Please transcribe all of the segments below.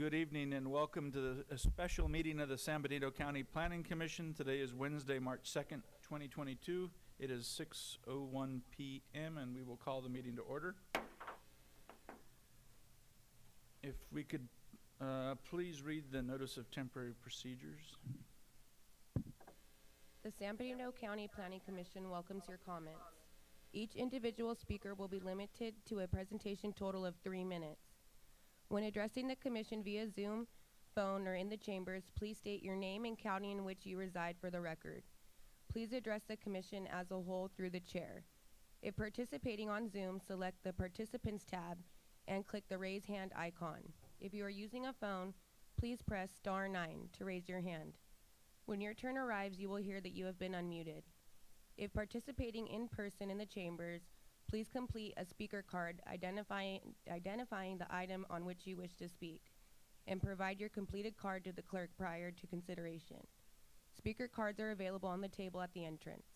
Good evening and welcome to a special meeting of the San Benito County Planning Commission. Today is Wednesday, March 2nd, 2022. It is 6:01 p.m. and we will call the meeting to order. If we could please read the notice of temporary procedures. The San Benito County Planning Commission welcomes your comments. Each individual speaker will be limited to a presentation total of 3 minutes. When addressing the commission via Zoom, phone, or in the chambers, please state your name and county in which you reside for the record. Please address the commission as a whole through the chair. If participating on Zoom, select the Participants tab and click the Raise Hand icon. If you are using a phone, please press *9 to raise your hand. When your turn arrives, you will hear that you have been unmuted. If participating in person in the chambers, please complete a speaker card identifying the item on which you wish to speak, and provide your completed card to the clerk prior to consideration. Speaker cards are available on the table at the entrance.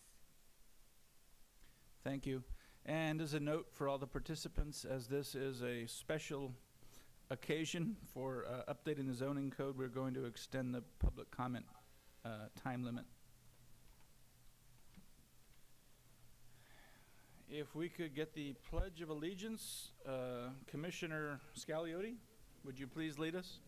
Thank you. And as a note for all the participants, as this is a special occasion for updating the zoning code, we're going to extend the public comment time limit. If we could get the Pledge of Allegiance, Commissioner Scagliotti, would you please lead us?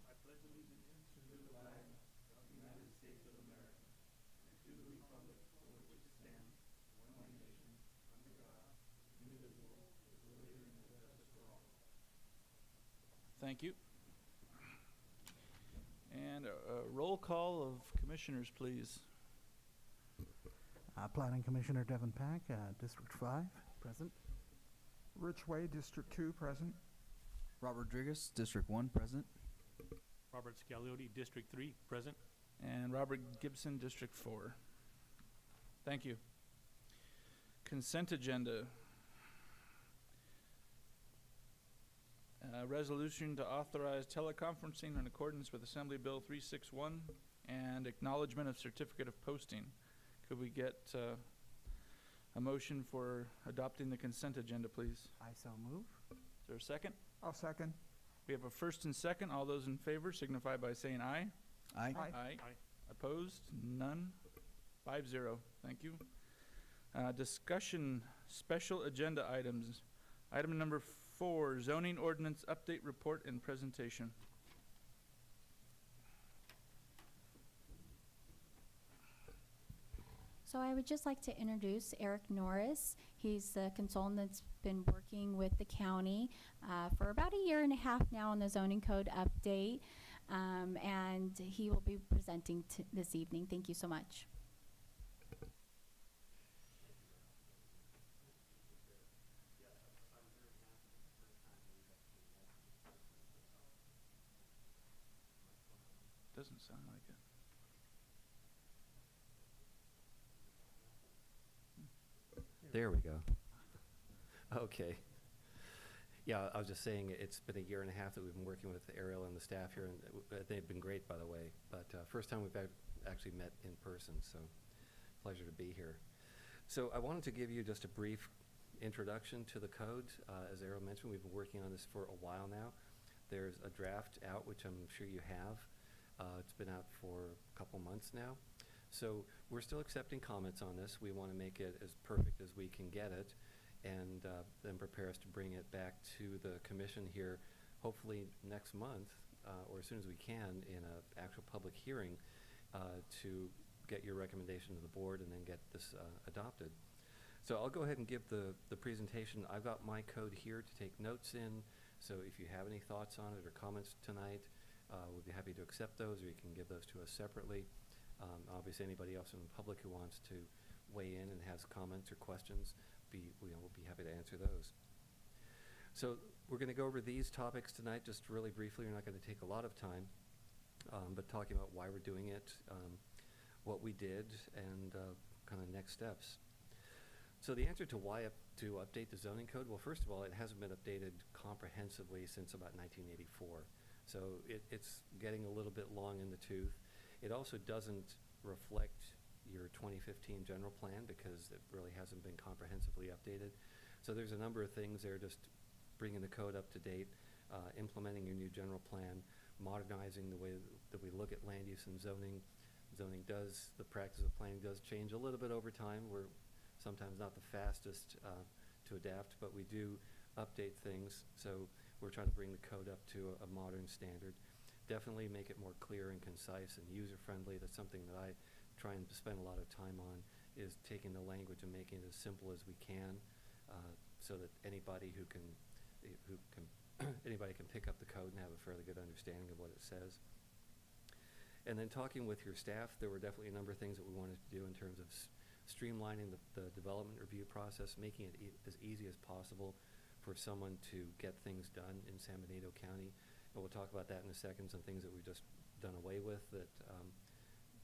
I pledge allegiance to the flag of the United States of America and to the republic for which it stands, one nation, under God, indivisible, with liberty and justice for all. Thank you. And a roll call of commissioners, please. Planning Commissioner Devin Pack, District 5, present. Rich Way, District 2, present. Robert Rodriguez, District 1, present. Robert Scagliotti, District 3, present. And Robert Gibson, District 4. Thank you. Consent agenda. Resolution to authorize teleconferencing in accordance with Assembly Bill 361 and acknowledgement of certificate of posting. Could we get a motion for adopting the consent agenda, please? I so move. Is there a second? I'll second. We have a first and second. All those in favor signify by saying aye. Aye. Aye. Aye. Opposed? None. 5-0. Thank you. Discussion special agenda items. Item number 4, zoning ordinance update report and presentation. So I would just like to introduce Eric Norris. He's the consultant that's been working with the county for about a year and a half now on the zoning code update, and he will be presenting this evening. Thank you so much. Doesn't sound like it. There we go. Okay. Yeah, I was just saying it's been a year and a half that we've been working with Ariel and the staff here, and they've been great, by the way. But first time we've actually met in person, so pleasure to be here. So I wanted to give you just a brief introduction to the code. As Ariel mentioned, we've been working on this for a while now. There's a draft out, which I'm sure you have. It's been out for a couple months now. So we're still accepting comments on this. We want to make it as perfect as we can get it, and then prepare us to bring it back to the commission here, hopefully next month, or as soon as we can, in an actual public hearing to get your recommendation to the board and then get this adopted. So I'll go ahead and give the presentation. I've got my code here to take notes in, so if you have any thoughts on it or comments tonight, we'll be happy to accept those, or you can give those to us separately. Obviously, anybody else in the public who wants to weigh in and has comments or questions, we'll be happy to answer those. So we're going to go over these topics tonight just really briefly. We're not going to take a lot of time, but talking about why we're doing it, what we did, and kind of next steps. So the answer to why to update the zoning code, well, first of all, it hasn't been updated comprehensively since about 1984. So it's getting a little bit long in the tooth. It also doesn't reflect your 2015 general plan because it really hasn't been comprehensively updated. So there's a number of things there just bringing the code up to date, implementing your new general plan, modernizing the way that we look at land use and zoning. The practice of planning does change a little bit over time. We're sometimes not the fastest to adapt, but we do update things. So we're trying to bring the code up to a modern standard. Definitely make it more clear and concise and user-friendly. That's something that I try and spend a lot of time on, is taking the language and making it as simple as we can, so that anybody can anybody can pick up the code and have a fairly good understanding of what it says. And then talking with your staff, there were definitely a number of things that we wanted to do in terms of streamlining the development review process, making it as easy as possible for someone to get things done in San Benito County. And we'll talk about that in a second, some things that we've just done away with, that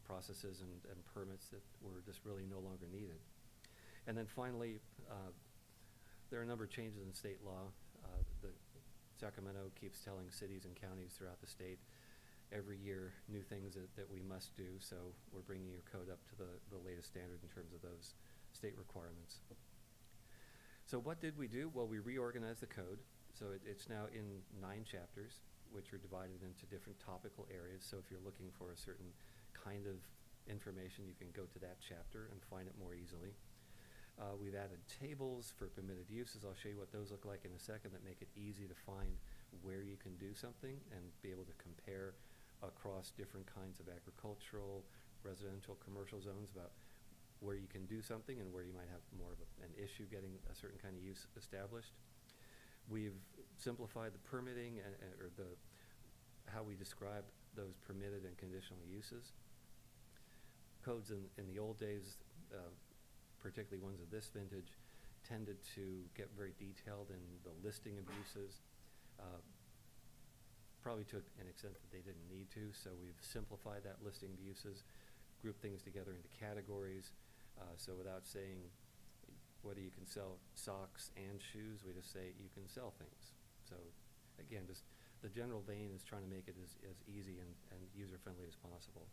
processes and permits that were just really no longer needed. And then finally, there are a number of changes in state law. The Sacramento keeps telling cities and counties throughout the state every year new things that we must do, so we're bringing your code up to the latest standard in terms of those state requirements. So what did we do? Well, we reorganized the code, so it's now in 9 chapters, which are divided into different topical areas. So if you're looking for a certain kind of information, you can go to that chapter and find it more easily. We've added tables for permitted uses. I'll show you what those look like in a second, that make it easy to find where you can do something and be able to compare across different kinds of agricultural, residential, commercial zones about where you can do something and where you might have more of an issue getting a certain kind of use established. We've simplified the permitting or how we describe those permitted and conditional uses. Codes in the old days, particularly ones of this vintage, tended to get very detailed in the listing of uses, probably to an extent that they didn't need to. So we've simplified that listing of uses, grouped things together into categories. So without saying whether you can sell socks and shoes, we just say you can sell things. So again, just the general vein is trying to make it as easy and user-friendly as possible.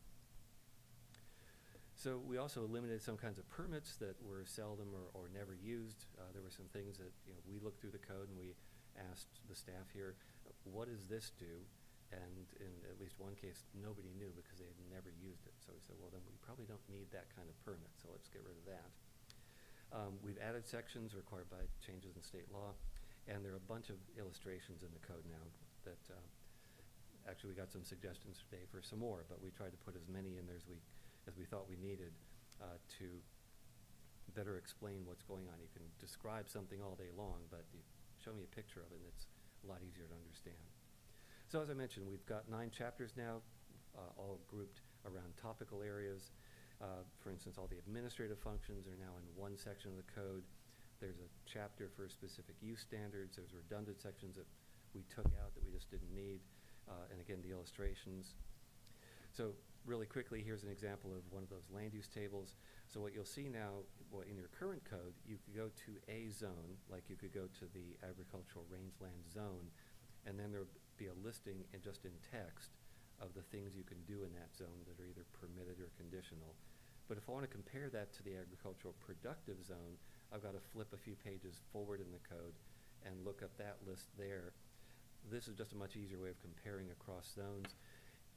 So we also eliminated some kinds of permits that were seldom or never used. There were some things that we looked through the code and we asked the staff here, what does this do? And in at least one case, nobody knew because they had never used it. So we said, well, then we probably don't need that kind of permit, so let's get rid of that. We've added sections required by changes in state law, and there are a bunch of illustrations in the code now that actually we got some suggestions today for some more, but we tried to put as many in there as we thought we needed to better explain what's going on. You can describe something all day long, but you show me a picture of it and it's a lot easier to understand. So as I mentioned, we've got 9 chapters now, all grouped around topical areas. For instance, all the administrative functions are now in one section of the code. There's a chapter for specific use standards. There's redundant sections that we took out that we just didn't need. And again, the illustrations. So really quickly, here's an example of one of those land use tables. So what you'll see now, well, in your current code, you could go to a zone, like you could go to the agricultural rangeland zone, and then there would be a listing just in text of the things you can do in that zone that are either permitted or conditional. But if I want to compare that to the agricultural productive zone, I've got to flip a few pages forward in the code and look up that list there. This is just a much easier way of comparing across zones.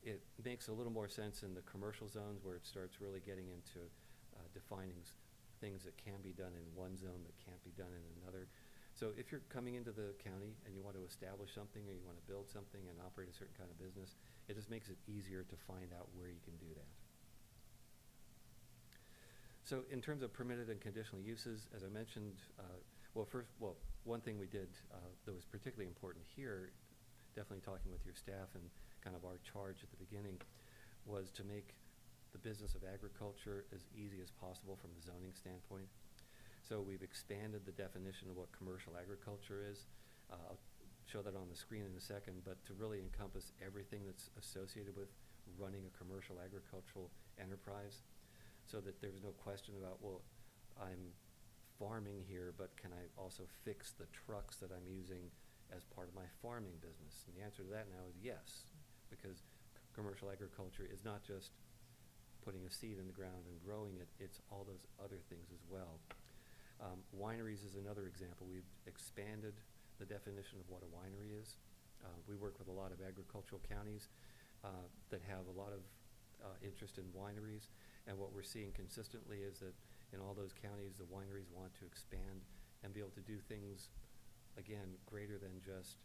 It makes a little more sense in the commercial zones where it starts really getting into defining things that can be done in one zone that can't be done in another. So if you're coming into the county and you want to establish something or you want to build something and operate a certain kind of business, it just makes it easier to find out where you can do that. So in terms of permitted and conditional uses, as I mentioned, one thing we did that was particularly important here, definitely talking with your staff and kind of our charge at the beginning, was to make the business of agriculture as easy as possible from a zoning standpoint. So we've expanded the definition of what commercial agriculture is. I'll show that on the screen in a second, but to really encompass everything that's associated with running a commercial agricultural enterprise, so that there's no question about, well, I'm farming here, but can I also fix the trucks that I'm using as part of my farming business? And the answer to that now is yes, because commercial agriculture is not just putting a seed in the ground and growing it, it's all those other things as well. Wineries is another example. We've expanded the definition definition of what a winery is. We work with a lot of agricultural counties that have a lot of interest in wineries, and what we're seeing consistently is that in all those counties, the wineries want to expand and be able to do things, again, greater than just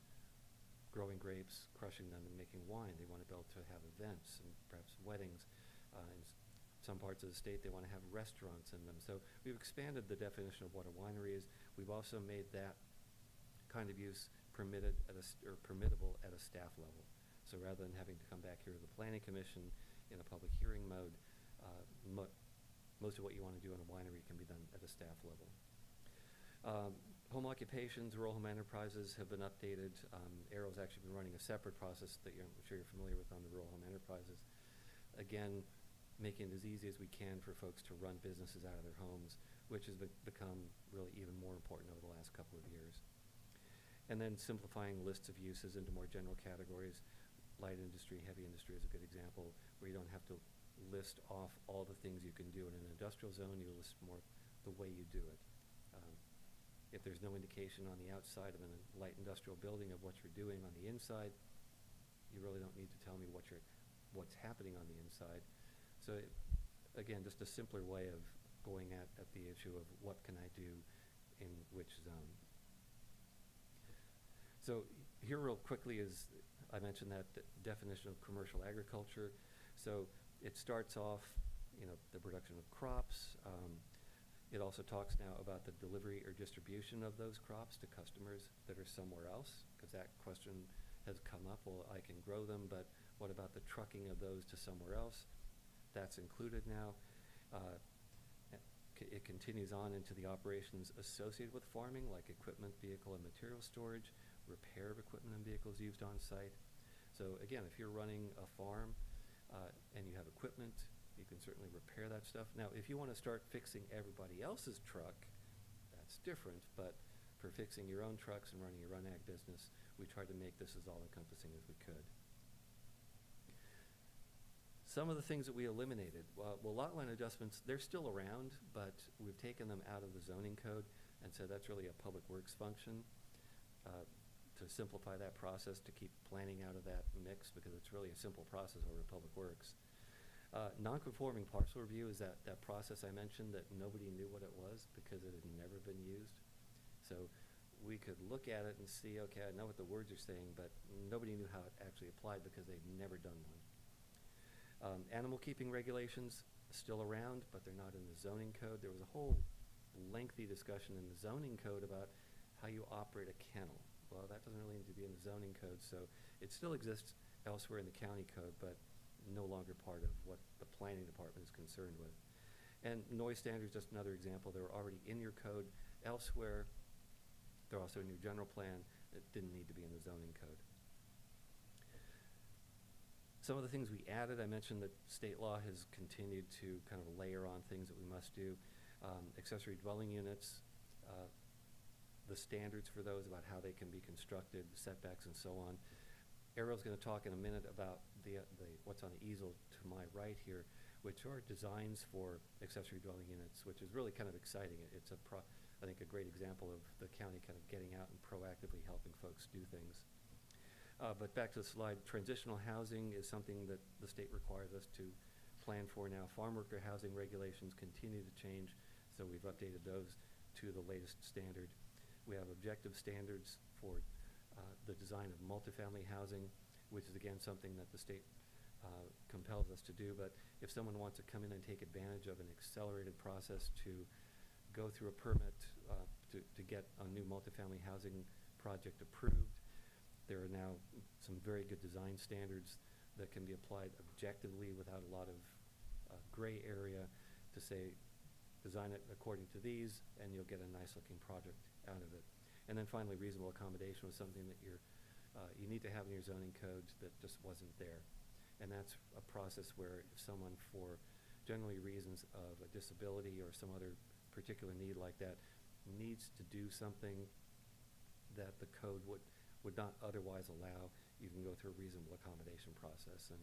growing grapes, crushing them, and making wine. They want to be able to have events and perhaps weddings. Some parts of the state, they want to have restaurants in them. So we've expanded the definition of what a winery is. We've also made that kind of use permitted or permittable at a staff level. So rather than having to come back here to the Planning Commission in a public hearing mode, most of what you want to do in a winery can be done at a staff level. Home occupations, rural home enterprises have been updated. Arrow's actually been running a separate process that I'm sure you're familiar with on the rural home enterprises. Again, making it as easy as we can for folks to run businesses out of their homes, which has become really even more important over the last couple of years. And then simplifying lists of uses into more general categories. Light industry, heavy industry is a good example, where you don't have to list off all the things you can do in an industrial zone. You list more the way you do it. If there's no indication on the outside of a light industrial building of what you're doing on the inside, you really don't need to tell me what's happening on the inside. So again, just a simpler way of going at the issue of what can I do in which zone. So here real quickly is, I mentioned that definition of commercial agriculture. So it starts off, the production of crops. It also talks now about the delivery or distribution of those crops to customers that are somewhere else, because that question has come up. Well, I can grow them, but what about the trucking of those to somewhere else? That's included now. It continues on into the operations associated with farming, like equipment, vehicle, and material storage, repair of equipment and vehicles used on site. So again, if you're running a farm and you have equipment, you can certainly repair that stuff. Now, if you want to start fixing everybody else's truck, that's different, but for fixing your own trucks and running your own ag business, we tried to make this as all-encompassing as we could. Some of the things that we eliminated, well, lot line adjustments, they're still around, but we've taken them out of the zoning code, and so that's really a public works function to simplify that process, to keep planning out of that mix, because it's really a simple process over public works. Non-conforming parcel review is that process I mentioned that nobody knew what it was because it had never been used. So we could look at it and see, okay, I know what the words are saying, but nobody knew how it actually applied because they'd never done one. Animal keeping regulations still around, but they're not in the zoning code. There was a whole lengthy discussion in the zoning code about how you operate a kennel. Well, that doesn't really need to be in the zoning code, so it still exists elsewhere in the county code, but no longer part of what the planning department is concerned with. And noise standards, just another example. They're already in your code elsewhere. They're also in your general plan. It didn't need to be in the zoning code. Some of the things we added, I mentioned that state law has continued to kind of layer on things that we must do. Accessory dwelling units, the standards for those about how they can be constructed, setbacks and so on. Ariel's going to talk in a minute about what's on the easel to my right here, which are designs for accessory dwelling units, which is really kind of exciting. It's I think a great example of the county kind of getting out and proactively helping folks do things. But back to the slide, transitional housing is something that the state requires us to plan for now. Farm worker housing regulations continue to change, so we've updated those to the latest standard. We have objective standards for the design of multifamily housing, which is again something that the state compels us to do. But if someone wants to come in and take advantage of an accelerated process to go through a permit to get a new multifamily housing project approved, there are now some very good design standards that can be applied objectively without a lot of gray area to say, design it according to these, and you'll get a nice looking project out of it. And then finally, reasonable accommodation was something that you need to have in your zoning codes that just wasn't there. And that's a process where if someone, for generally reasons of a disability or some other particular need like that, needs to do something that the code would not otherwise allow, you can go through a reasonable accommodation process. And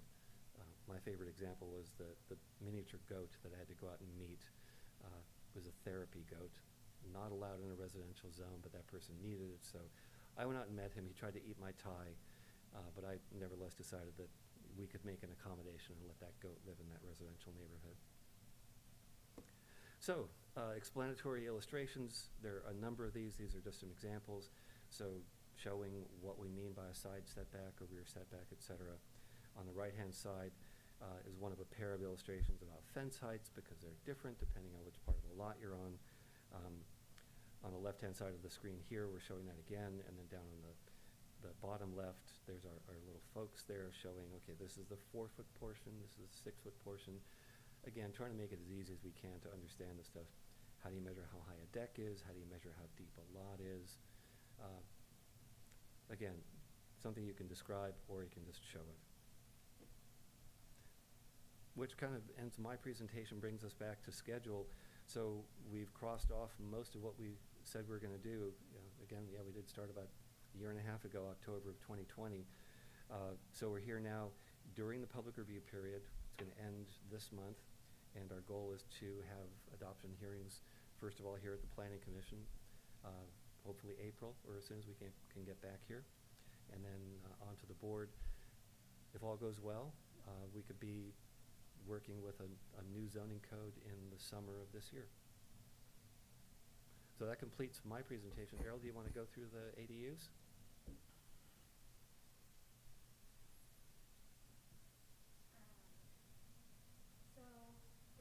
my favorite example was the miniature goat that I had to go out and meet. Was a therapy goat, not allowed in a residential zone, but that person needed it, so I went out and met him. He tried to eat my tie, but I nevertheless decided that we could make an accommodation and let that goat live in that residential neighborhood. So, explanatory illustrations, there are a number of these. These are just some examples. So, showing what we mean by a side setback, a rear setback, etc. On the right-hand side is one of a pair of illustrations about fence heights because they're different depending on which part of the lot you're on. On the left-hand side of the screen here, we're showing that again, and then down on the bottom left, there's our little folks there showing, okay, this is the 4-foot portion, this is the 6-foot portion. Again, trying to make it as easy as we can to understand this stuff. How do you measure how high a deck is? How do you measure how deep a lot is? Again, something you can describe or you can just show it. Which kind of ends my presentation, brings us back to schedule. So we've crossed off most of what we said we were going to do. Again, yeah, we did start about a year and a half ago, October of 2020. So we're here now during the public review period. It's going to end this month, and our goal is to have adoption hearings, first of all, here at the Planning Commission, hopefully April, or as soon as we can get back here, and then onto the board. If all goes well, we could be working with a new zoning code in the summer of this year. So that completes my presentation. Errol, do you want to go through the ADUs? So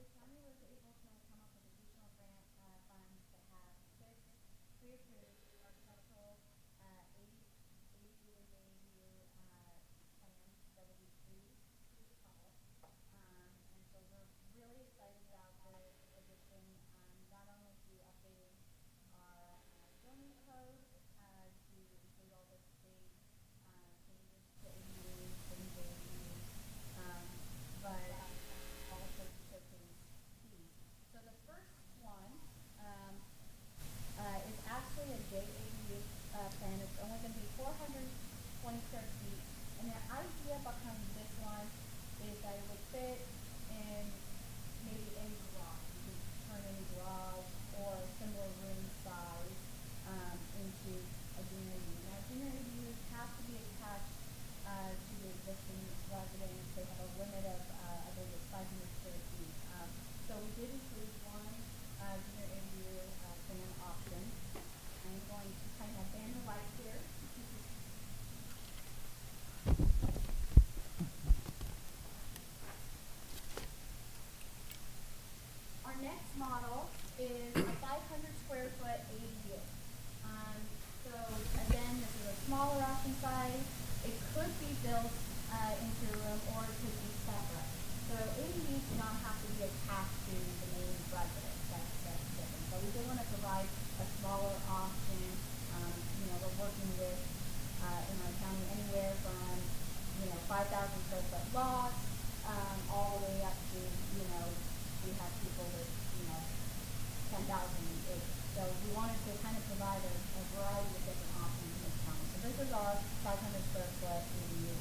the county was able to come up with additional grant funds to have 6 pre-approved architectural ADU and ADU plans that will be free to the public. And so we're really excited about this addition, not only to updating our zoning code to include all the state changes to ADUs and ADUs, but also to showcase these. So the first one is actually a JADU plan. It's only going to be 420 square feet. And the idea behind this one is that it would fit in maybe any garage. You could turn any garage or similar room size into a junior ADU. Now, junior ADUs have to be attached to the existing residence. They have a limit of, I believe it's 500 square feet. So we did include one junior ADU plan option. I'm going to kind of ban the lights here. Our next model is a 500 square foot ADU. So again, this is a smaller option size. It could be built into a room or it could be separate. So ADUs do not have to be attached to the main residence. That's different. So we did want to provide a smaller option. We're working with in our county anywhere from 5,000 square foot lots all the way up to we have people with 10,000 acres. So we wanted to kind of provide a variety of different options in this county. So this is our 500 square foot ADU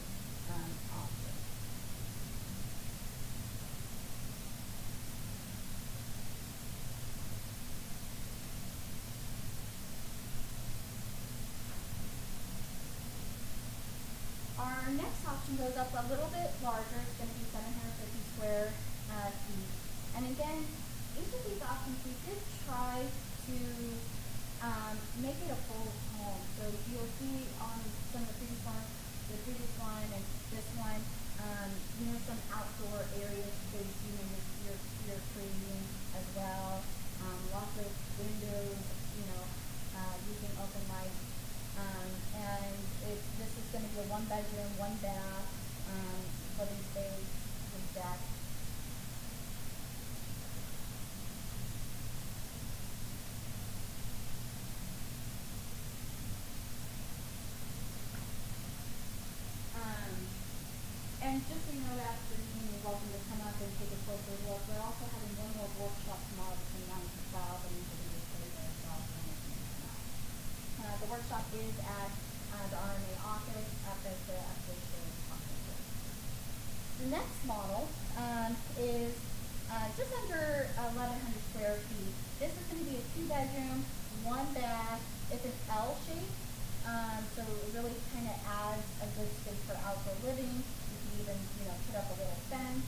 option. Our next option goes up a little bit larger. It's going to be 750 square feet. And again, each of these options we did try to make it a full home. So you'll see on some of the previous one and this one, some outdoor area space you're creating as well. Lots of windows, using open light. And this is going to be a 1-bedroom, 1-bath living space with deck. And just so you know, after the meeting, you're welcome to come up and take a closer look. We're also having one more workshop tomorrow between 9 and 12, and you can just stay there as well for anything to come out. The workshop is at the RMA office up at the Explanatory Illustrations. The next model is just under 1,100 square feet. This is going to be a 2-bedroom, 1-bath. It's an L shape. So it really kind of adds a good space for outdoor living. You can even, put up a little fence,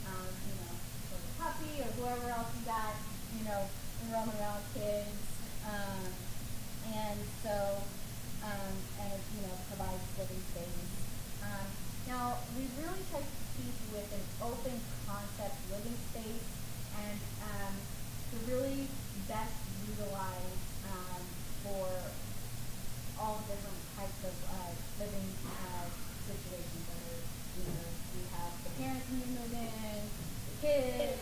for the puppy or whoever else you got, roaming around, kids. And so, and it, provides living space. Now, we really try to keep with an open concept living space and to really best utilize for all different types of living situations. Whether we have the parents who move in, the kids,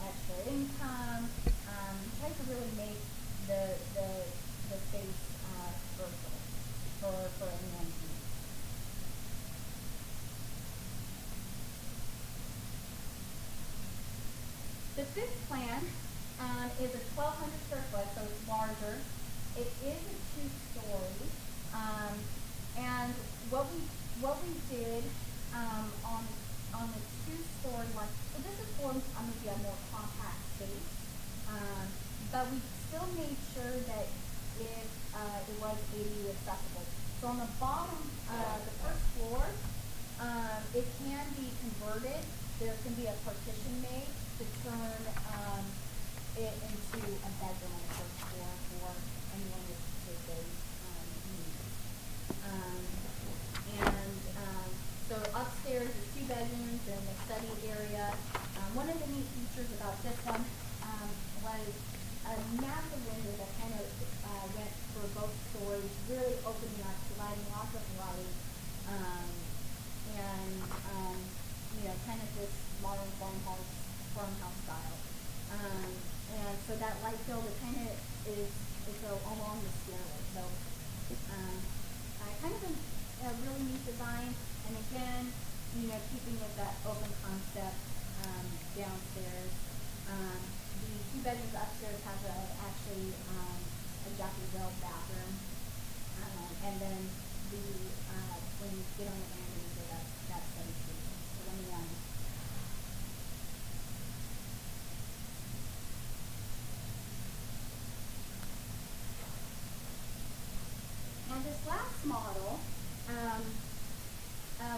extra income. Try to really make the space versatile for anyone's needs. The fifth plan is a 1,200 square foot, so it's larger. It is a two-story, and what we did on the two-story one. So this is for maybe a more compact space, but we still made sure that it was ADU accessible. So on the bottom, the first floor, it can be converted. There can be a partition made to turn it into a bedroom on the first floor for anyone with those needs. So upstairs is 2 bedrooms and a study area. One of the neat features about this one was a massive window that kind of went for both stories, really opening up, providing lots of light, and kind of this modern farmhouse style. And so that light field, it kind of is along the stairway. So kind of a really neat design. And again, keeping with that open concept downstairs. The 2 bedrooms upstairs have actually a Jackie Bell bathroom. And then when you get on the landing, so that's study space. So let me and this last model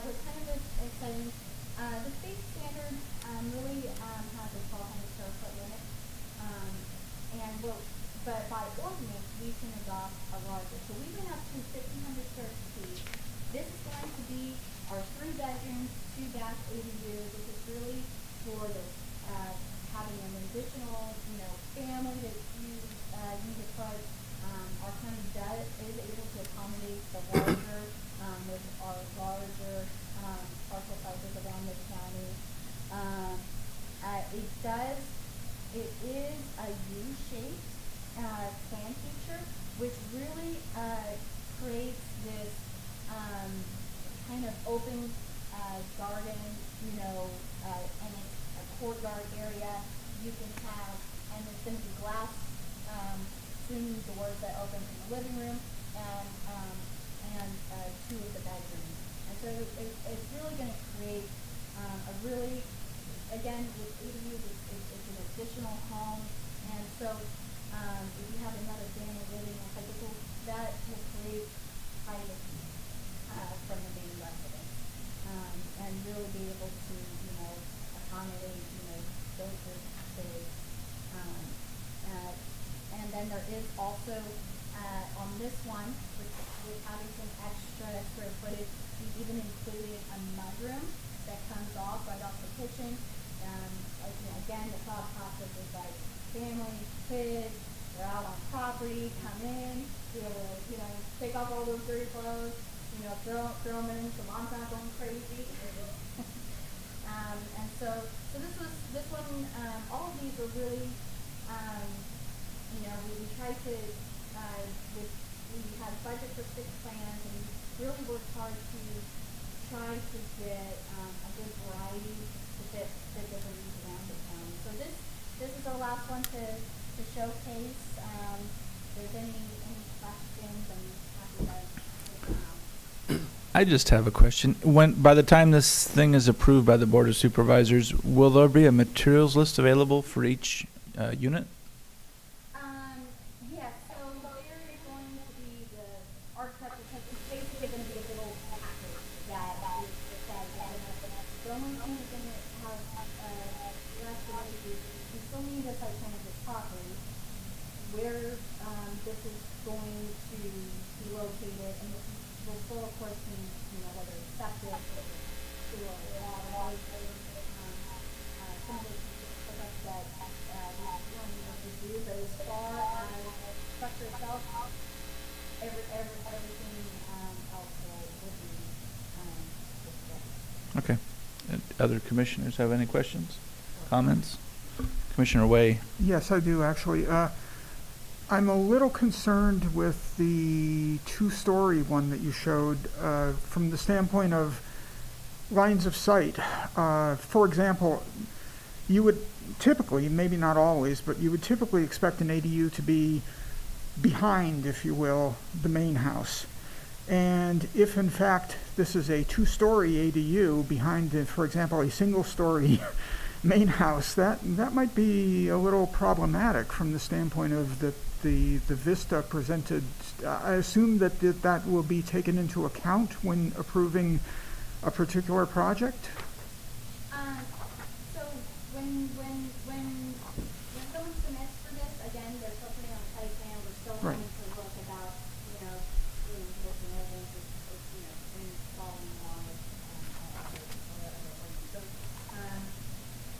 was kind of exciting. The state standard really has a 1,200 square foot limit, but by ordinance we can adopt a larger. So we went up to 1,500 square feet. This is going to be our 3 bedrooms, 2 bath ADU. This is really for the having an additional, family that you need to put. Our county is able to accommodate the larger with our larger parcel sizes around the county. It is a U-shaped plan feature, which really creates this kind of open garden, and it's a courtyard area. You can have, and there's going to be glass swinging doors that open from the living room and 2 of the bedrooms. And so it's really going to create a really, again, with ADUs, it's an additional home. And so if you have another family living, that will create privacy from the main residence, and really be able to, accommodate, those space. And then there is also on this one, with having some extra square footage, we even included a mudroom that comes off right off the kitchen. Again, the thought process is like family, kids, they're out on property, come in, be able to, take off all those dirty clothes, throw them in so mom's not going crazy. And so this one, all of these were really, we tried to, we had a budget for 6 plans, and we really worked hard to try to get a good variety to fit different needs around the county. So this is our last one to showcase. If there's any questions, I'm happy to take them out. I just have a question. By the time this thing is approved by the Board of Supervisors, will there be a materials list available for each unit? Yes, so there is going to be the going to be located, and will still, of course, be, whether it's septic or sewer or water, some of those hookups that, we won't be able to do, but as far as structure itself, everything, else will be, discussed. Okay. Other commissioners have any questions, comments? Commissioner Way. Yes, I do, actually. I'm a little concerned with the two-story one that you showed from the standpoint of lines of sight. For example, you would typically, maybe not always, but you would typically expect an ADU to be behind, if you will, the main house. And if in fact this is a two-story ADU behind, for example, a single-story main house, that might be a little problematic from the standpoint of the vista presented. I assume that that will be taken into account when approving a particular project? So when someone submits for this, again, they're still putting on a site plan, we're still Right. wanting to look about, looking at things, when following along with, so,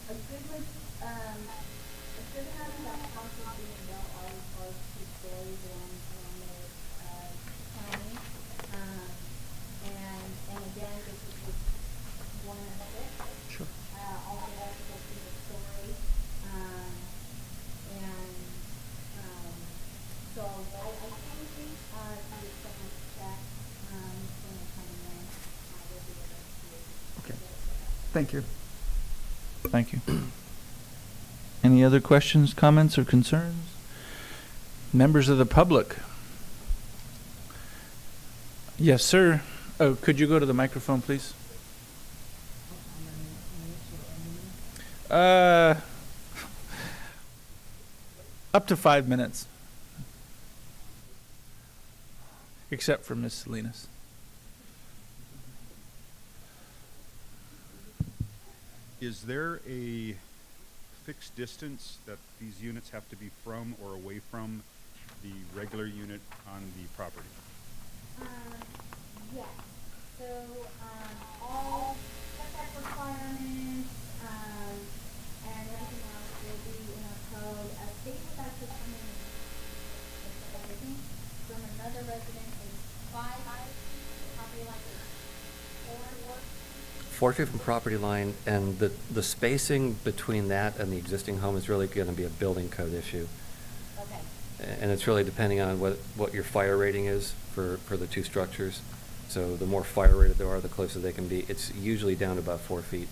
a good one, a good having that council being built are 2 stories along the, county. And again, this is just 1 and a 6. Sure. All the electrical single story. So I think, to the second check, when they come in, we'll be able to. Okay. Thank you. Thank you. Any other questions, comments, or concerns? Members of the public? Yes, sir. Oh, could you go to the microphone, please? Up to 5 minutes. Except for Ms. Salinas. Is there a fixed distance that these units have to be from or away from the regular unit on the property? Yes, so, all setback requirements, and everything else will be in our code. A state would actually come in and everything from another residence is 5 feet, property line is 4. 4 feet from property line, and the spacing between that and the existing home is really gonna be a building code issue. Okay. And it's really depending on what your fire rating is for the 2 structures. So the more fire rated they are, the closer they can be. It's usually down to about 4 feet.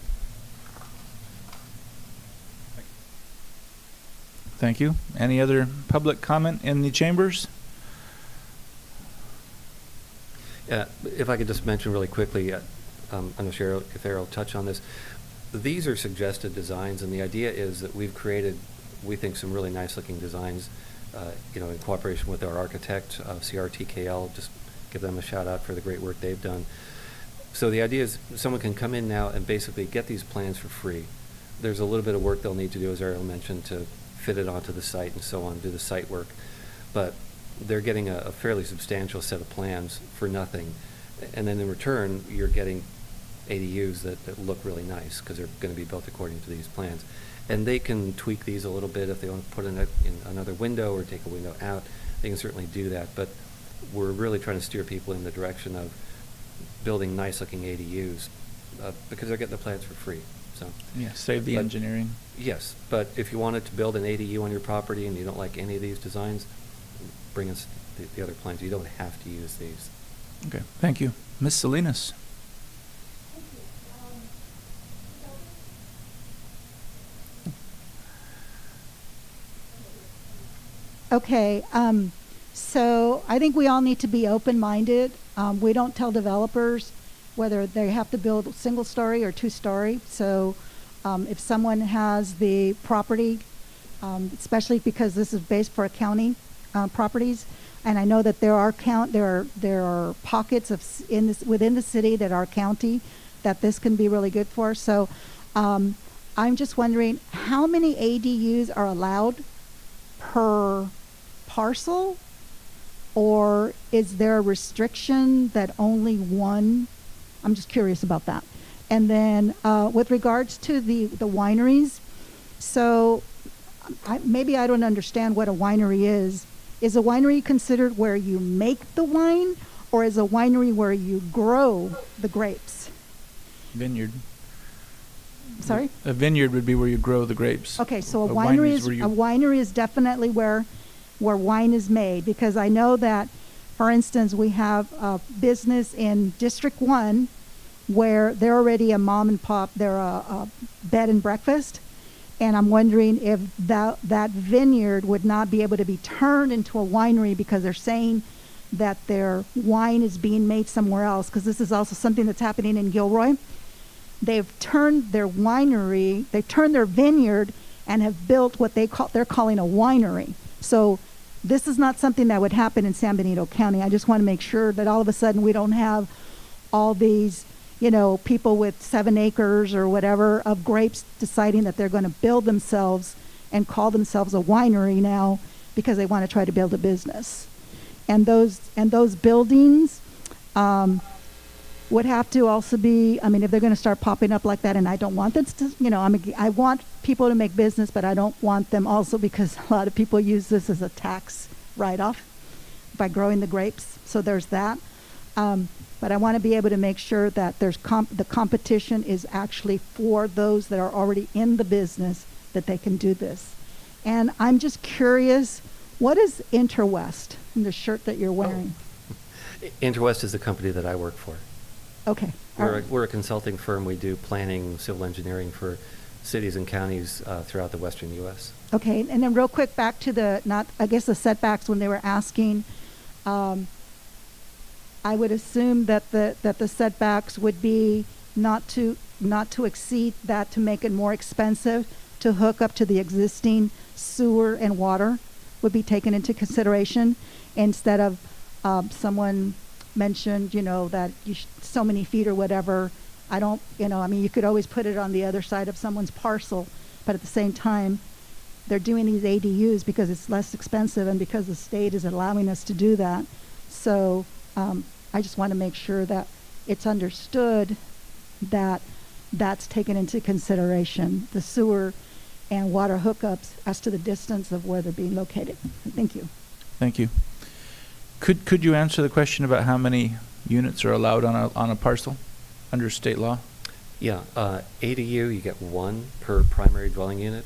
Thank you. Any other public comment in the chambers? If I could just mention really quickly, I'm not sure if Errol will touch on this. These are suggested designs, and the idea is that we've created, we think, some really nice looking designs, in cooperation with our architect, CRTKL. Just give them a shout out for the great work they've done. So the idea is someone can come in now and basically get these plans for free. There's a little bit of work they'll need to do, as Errol mentioned, to fit it onto the site and so on, do the site work. But they're getting a fairly substantial set of plans for nothing. And then in return, you're getting ADUs that look really nice because they're going to be built according to these plans. And they can tweak these a little bit if they want to put in another window or take a window out. They can certainly do that. But we're really trying to steer people in the direction of building nice looking ADUs because they're getting the plans for free. So Yeah, save the But- engineering. yes, but if you wanted to build an ADU on your property and you don't like any of these designs, bring us the other plans. You don't have to use these. Okay, thank you. Ms. Salinas? Okay, so I think we all need to be open-minded. We don't tell developers whether they have to build single-story or two-story. So if someone has the property, especially because this is based for county properties, and I know that there are pockets of within the city that are county that this can be really good for. So I'm just wondering how many ADUs are allowed per parcel, Or is there a restriction that only one? I'm just curious about that. And then with regards to the wineries, so maybe I don't understand what a winery is. Is a winery considered where you make the wine, or is a winery where you grow the grapes? Vineyard. Sorry? A vineyard would be where you grow the grapes. Okay, so a winery winery is definitely where wine is made, because I know that, for instance, we have a business in District 1 where they're already a mom and pop, they're a bed and breakfast, and I'm wondering if that vineyard would not be able to be turned into a winery because they're saying that their wine is being made somewhere else, because this is also something that's happening in Gilroy. They've turned their winery, they've turned their vineyard and have built what they're calling a winery. So this is not something that would happen in San Benito County. I just want to make sure that all of a sudden we don't have all these, people with 7 acres or whatever of grapes deciding that they're going to build themselves and call themselves a winery now because they want to try to build a business. And those buildings would have to also be, if they're going to start popping up like that, and I don't want them to, I want people to make business, but I don't want them also, because a lot of people use this as a tax write-off by growing the grapes. So there's that. But I want to be able to make sure that there's the competition is actually for those that are already in the business, that they can do this. And I'm just curious, what is Interwest in the shirt that you're wearing? Interwest is the company that I work for. Okay. all right. We're a consulting firm. We do planning, civil engineering for cities and counties throughout the western U.S. Okay, and then real quick back to the setbacks when they were asking. I would assume that the setbacks would be not to exceed that, to make it more expensive to hook up to the existing sewer and water would be taken into consideration, instead of someone mentioned, that so many feet or whatever. I don't, you could always put it on the other side of someone's parcel, but at the same time, they're doing these ADUs because it's less expensive and because the state is allowing us to do that. So I just want to make sure that it's understood that that's taken into consideration, the sewer and water hookups, as to the distance of where they're being located. Thank you. Thank you. Could you answer the question about how many units are allowed on a parcel under state law? Yeah, ADU, you get 1 per primary dwelling unit.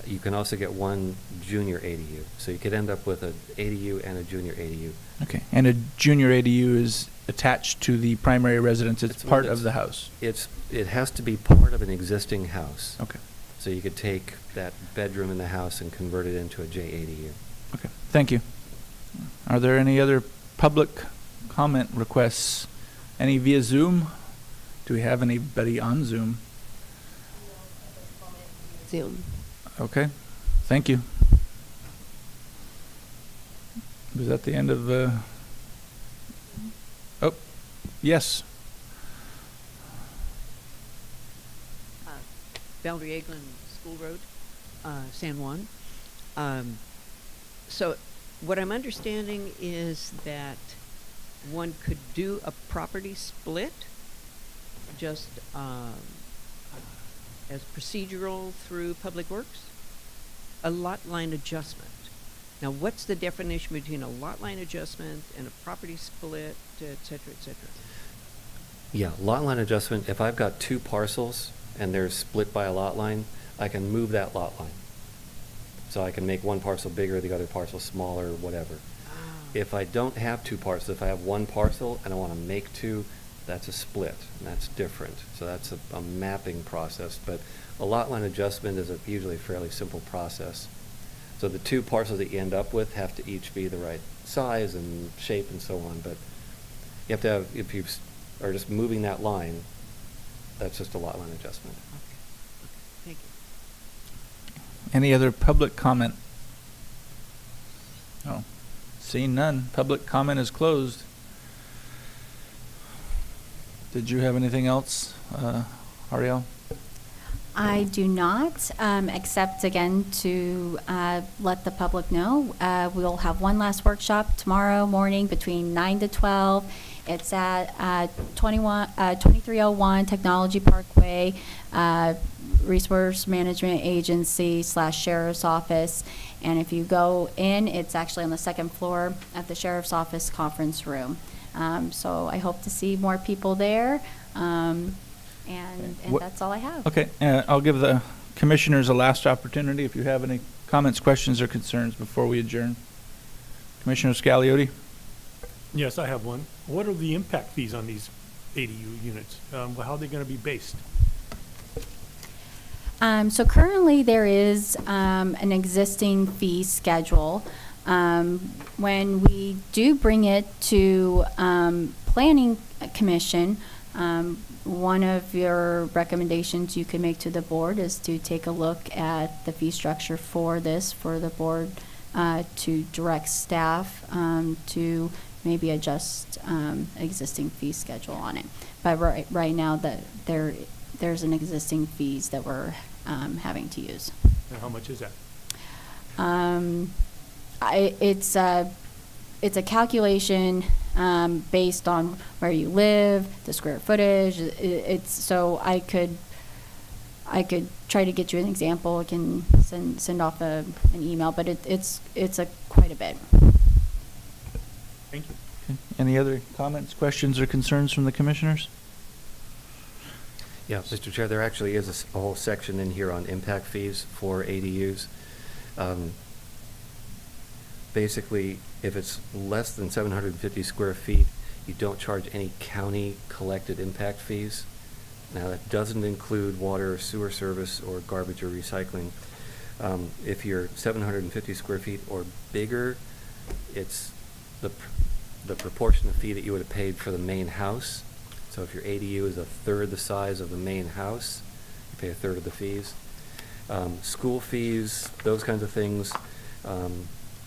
You can also get 1 junior ADU. So you could end up with an ADU and a junior ADU. Okay, and a junior ADU is attached to the primary residence. It's part of the house. It has to be part of an existing house. Okay. So you could take that bedroom in the house and convert it into a JADU. Okay, thank you. Are there any other public comment requests? Any via Zoom? Do we have anybody on Zoom? Zoom. Okay, thank you. Was that the end of the... Oh, yes. Valerie Eglin, School Road, San Juan. So what I'm understanding is that one could do a property split just as procedural through Public Works. A lot line adjustment. Now, what's the definition between a lot line adjustment and a property split, et cetera, et cetera? Yeah, lot line adjustment, if I've got 2 parcels and they're split by a lot line, I can move that lot line. So I can make one parcel bigger, the other parcel smaller, whatever. If I don't have 2 parcels, if I have 1 parcel and I want to make 2, that's a split, and that's different. So that's a mapping process, but a lot line adjustment is usually a fairly simple process. So the 2 parcels that you end up with have to each be the right size and shape and so on, but you have to have, if you are just moving that line, that's just a lot line adjustment. Thank you. Any other public comment? Oh, seeing none. Public comment is closed. Did you have anything else, Ariel? I do not, except again to let the public know. We'll have one last workshop tomorrow morning between 9 to 12. It's at 2301 Technology Parkway, Resource Management Agency / Sheriff's Office. And if you go in, it's actually on the second floor of the Sheriff's Office conference room. So I hope to see more people there. And that's all I have. Okay, I'll give the commissioners a last opportunity if you have any comments, questions, or concerns before we adjourn. Commissioner Scagliotti? Yes, I have one. What are the impact fees on these ADU units? How are they going to be based? So currently there is an existing fee schedule. When we do bring it to Planning Commission, one of your recommendations you could make to the board is to take a look at the fee structure for this, for the board to direct staff to maybe adjust existing fee schedule on it. But right now that there's an existing fees that we're having to use. And how much is that? It's a calculation based on where you live, the square footage. So I could try to get you an example. I can send off an email, but it's quite a bit. Thank you. Okay. Any other comments, questions, or concerns from the commissioners? Yeah, Mr. Chair, there actually is a whole section in here on impact fees for ADUs. Basically, if it's less than 750 square feet, you don't charge any county collected impact fees. Now, that doesn't include water or sewer service or garbage or recycling. If you're 750 square feet or bigger, it's the proportionate fee that you would have paid for the main house. So if your ADU is a third the size of the main house, you pay a third of the fees. School fees, those kinds of things,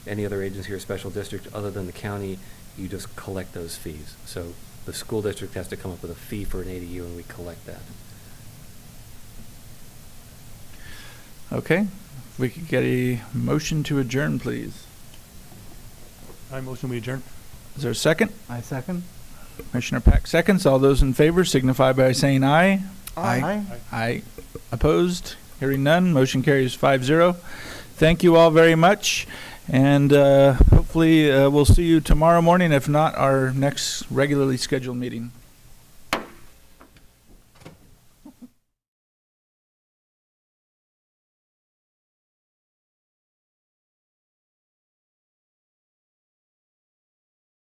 any other agency or special district other than the county, you just collect those fees. So the school district has to come up with a fee for an ADU and we collect that. Okay, if we could get a motion to adjourn, please. I motion we adjourn. Is there a second? I second. Commissioner Pack seconds. All those in favor signify by saying aye. Aye. Aye. Opposed? Hearing none. Motion carries 5-0. Thank you all very much. And hopefully we'll see you tomorrow morning, if not our next regularly scheduled meeting.